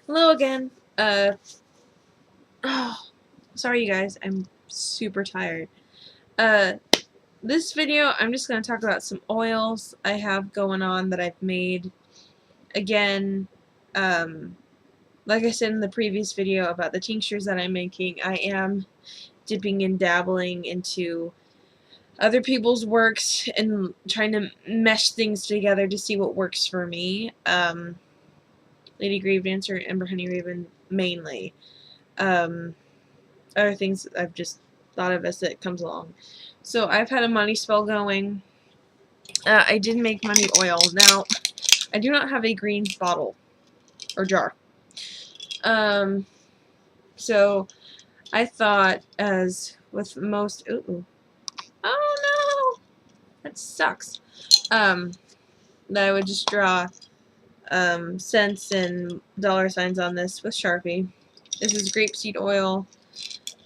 Hello again. Oh, sorry you guys, I'm super tired. Uh, this video, I'm just going to talk about some oils I have going on that I've made. Again, like I said in the previous video about the tinctures that I'm making, I am dipping and dabbling into other people's works and trying to mesh things together to see what works for me. Lady Grave Dancer and Ember Honey Raven mainly. Other things I've just thought of as it comes along. So I've had a money spell going. I did make money oil. Now, I do not have a green bottle or jar. So I thought, as with most, oh no, that sucks. That I would just draw cents and dollar signs on this with Sharpie. This is grapeseed oil.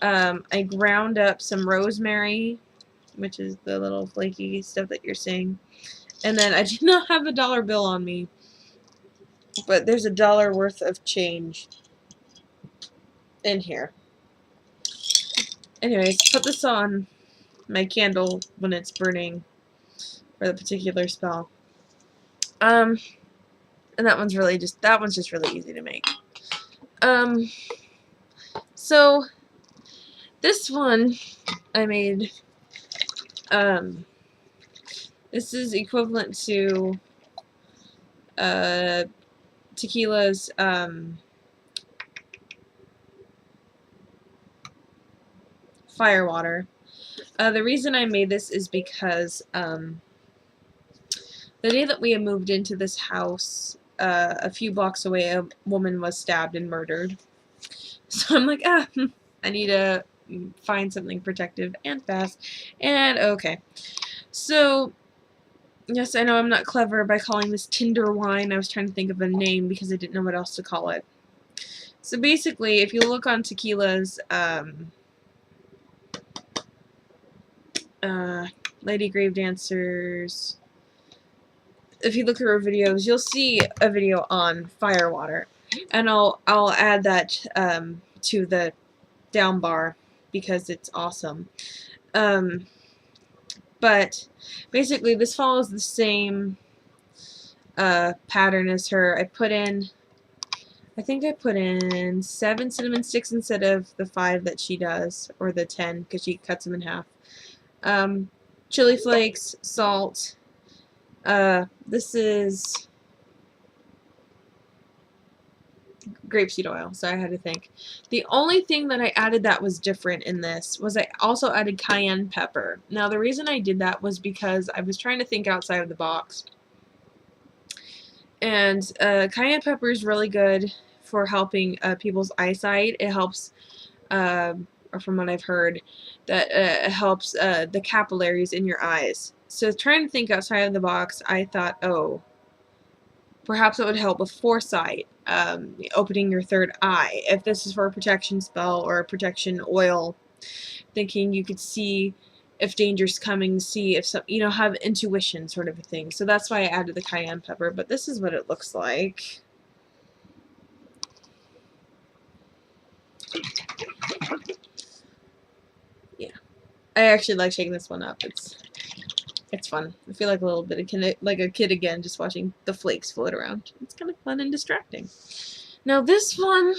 I ground up some rosemary, which is the little flaky stuff that you're seeing. And then I do not have a dollar bill on me, but there's $1 worth of change in here. Anyways, put this on my candle when it's burning for the particular spell. And that one's just really easy to make. So this one I made, this is equivalent to tequila's Firewater. The reason I made this is because the day that we had moved into this house, a few blocks away, a woman was stabbed and murdered. So I'm like, I need to find something protective and fast. And okay. So, yes, I know I'm not clever by calling this Tinder wine. I was trying to think of a name because I didn't know what else to call it. So basically, if you look on tequila's Lady Grave Dancers, if you look at her videos, you'll see a video on Firewater, and I'll add that to the down bar because it's awesome. But basically, this follows the same pattern as her. I think I put in 7 cinnamon sticks instead of the 5 that she does, or the 10 because she cuts them in half. Chili flakes, salt. This is grapeseed oil, so I had to think. The only thing that I added that was different in this was I also added cayenne pepper. Now the reason I did that was because I was trying to think outside of the box. And cayenne pepper is really good for helping people's eyesight. It helps, or from what I've heard, that it helps the capillaries in your eyes. So trying to think outside of the box, I thought, oh, perhaps it would help with foresight, opening your third eye. If this is for a protection spell or a protection oil, thinking you could see if danger's coming, see if some, have intuition sort of a thing. So that's why I added the cayenne pepper, but this is what it looks like. Yeah. I actually like shaking this one up. It's fun. I feel like a little bit of like a kid again, just watching the flakes float around. It's kind of fun and distracting. Now this one,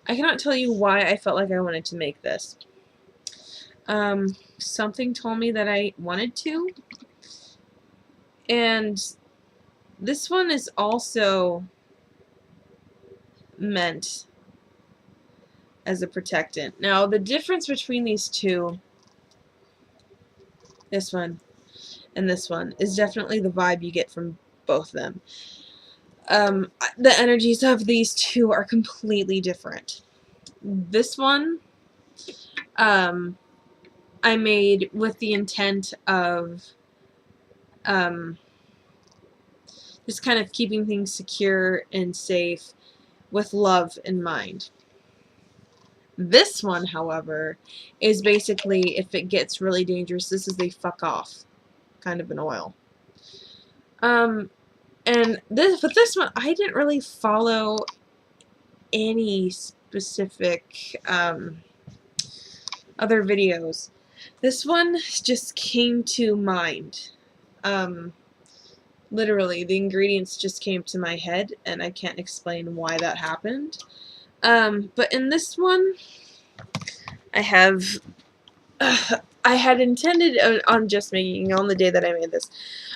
I cannot tell you why I felt like I wanted to make this. Something told me that I wanted to, and this one is also meant as a protectant. Now the difference between these two, this one and this one, is definitely the vibe you get from both of them. The energies of these two are completely different. This one, I made with the intent of just kind of keeping things secure and safe with love in mind. This one, however, is basically if it gets really dangerous, this is a fuck off kind of an oil. And this one, I didn't really follow any specific other videos. This one just came to mind. Literally, the ingredients just came to my head, and I can't explain why that happened. But in this one, I have, I had intended on just making, on the day that I made this,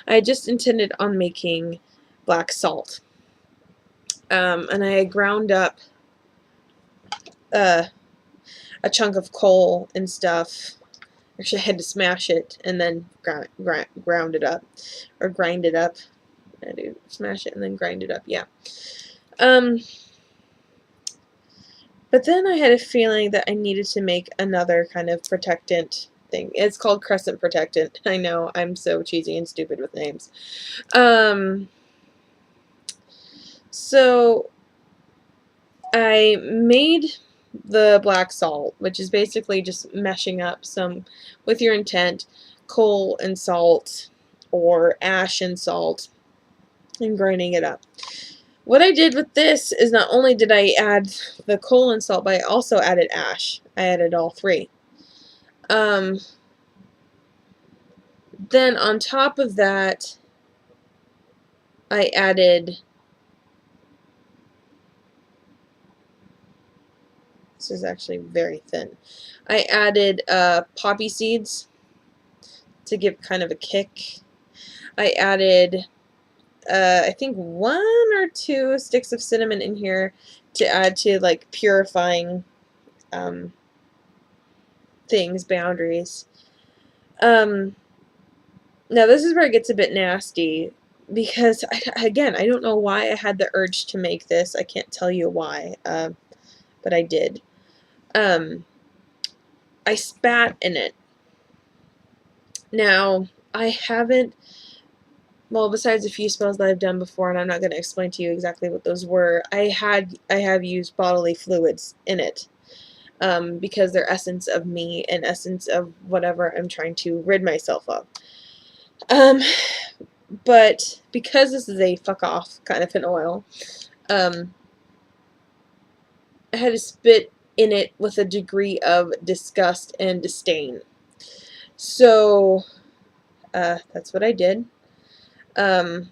I had just intended on making black salt. And I had ground up a chunk of coal and stuff. Actually, I had to smash it and then ground it up. Or grind it up. I do smash it and then grind it up, yeah. But then I had a feeling that I needed to make another kind of protectant thing. It's called Crescent Protectant. I know, I'm so cheesy and stupid with names. So I made the black salt, which is basically just meshing up some, with your intent, coal and salt or ash and salt and grinding it up. What I did with this is not only did I add the coal and salt, but I also added ash. I added all three. Then on top of that, I added, this is actually very thin, I added poppy seeds to give kind of a kick. I added I think 1 or 2 sticks of cinnamon in here to add to like purifying things, boundaries. Now this is where it gets a bit nasty because again, I don't know why I had the urge to make this. I can't tell you why, but I did. I spat in it. Now I haven't, well, besides a few spells that I've done before, and I'm not going to explain to you exactly what those were, I have used bodily fluids in it, because they're essence of me and essence of whatever I'm trying to rid myself of. But because this is a fuck off kind of an oil, I had to spit in it with a degree of disgust and disdain. So, that's what I did. And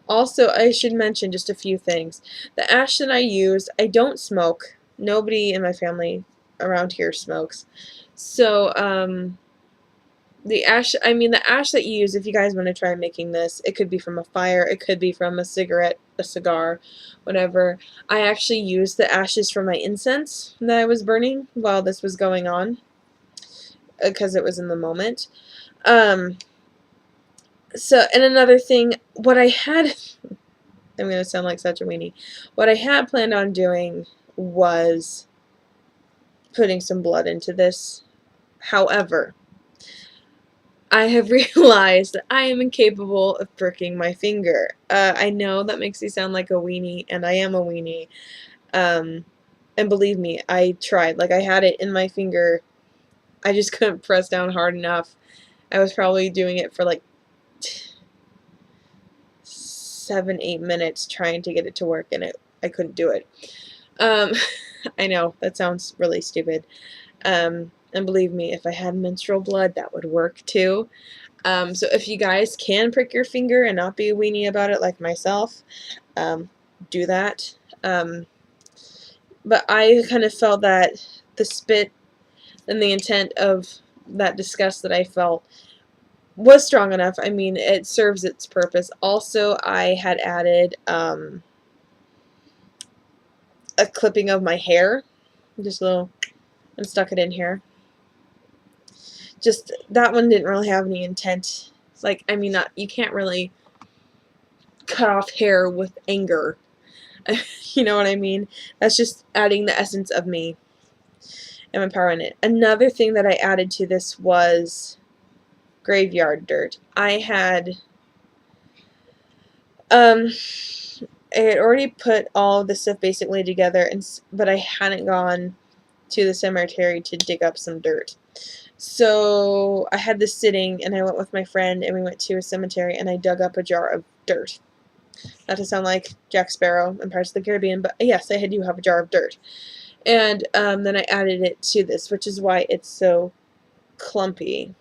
also, I should mention just a few things. The ash that I used, I don't smoke. Nobody in my family around here smokes. So, the ash that you use, if you guys want to try making this, it could be from a fire, it could be from a cigarette, a cigar, whatever. I actually used the ashes from my incense that I was burning while this was going on, because it was in the moment. So, and another thing, what I had, I'm going to sound like such a weenie, what I had planned on doing was putting some blood into this. However, I have realized that I am incapable of pricking my finger. I know that makes me sound like a weenie, and I am a weenie. And believe me, I tried. Like, I had it in my finger. I just couldn't press down hard enough. I was probably doing it for like 7-8 minutes trying to get it to work, and I couldn't do it. I know, that sounds really stupid. And believe me, if I had menstrual blood, that would work too. So if you guys can prick your finger and not be a weenie about it like myself, do that. But I kind of felt that the spit and the intent of that disgust that I felt was strong enough. I mean, it serves its purpose. Also, I had added a clipping of my hair, just a little, and stuck it in here. Just, that one didn't really have any intent. Like, I mean, you can't really cut off hair with anger. You know what I mean? That's just adding the essence of me and my power in it. Another thing that I added to this was graveyard dirt. I had already put all of the stuff basically together, but I hadn't gone to the cemetery to dig up some dirt. So I had this sitting, and I went with my friend, and we went to a cemetery, and I dug up a jar of dirt. Not to sound like Jack Sparrow in Pirates of the Caribbean, but yes, I do have a jar of dirt. And then I added it to this, which is why it's so clumpy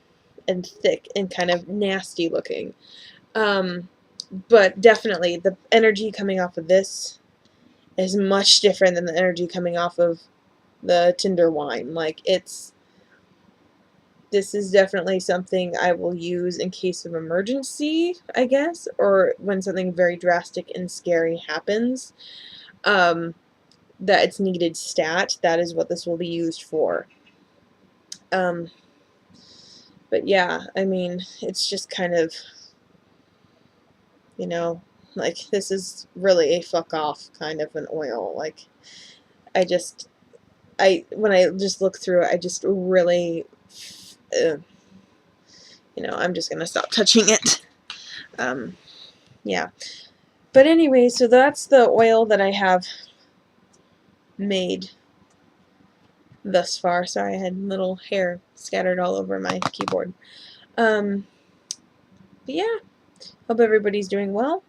and thick and kind of nasty looking. But definitely the energy coming off of this is much different than the energy coming off of the tinder wine. Like, this is definitely something I will use in case of emergency, I guess, or when something very drastic and scary happens. That it's needed stat, that is what this will be used for. But yeah, I mean, it's just kind of, you know, like, this is really a fuck off kind of an oil. Like, when I just look through it, I just really, I'm just gonna stop touching it. Yeah. But anyway, so that's the oil that I have made thus far. Sorry, I had little hair scattered all over my keyboard. But yeah, hope everybody's doing well,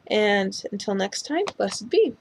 and until next time, blessed be.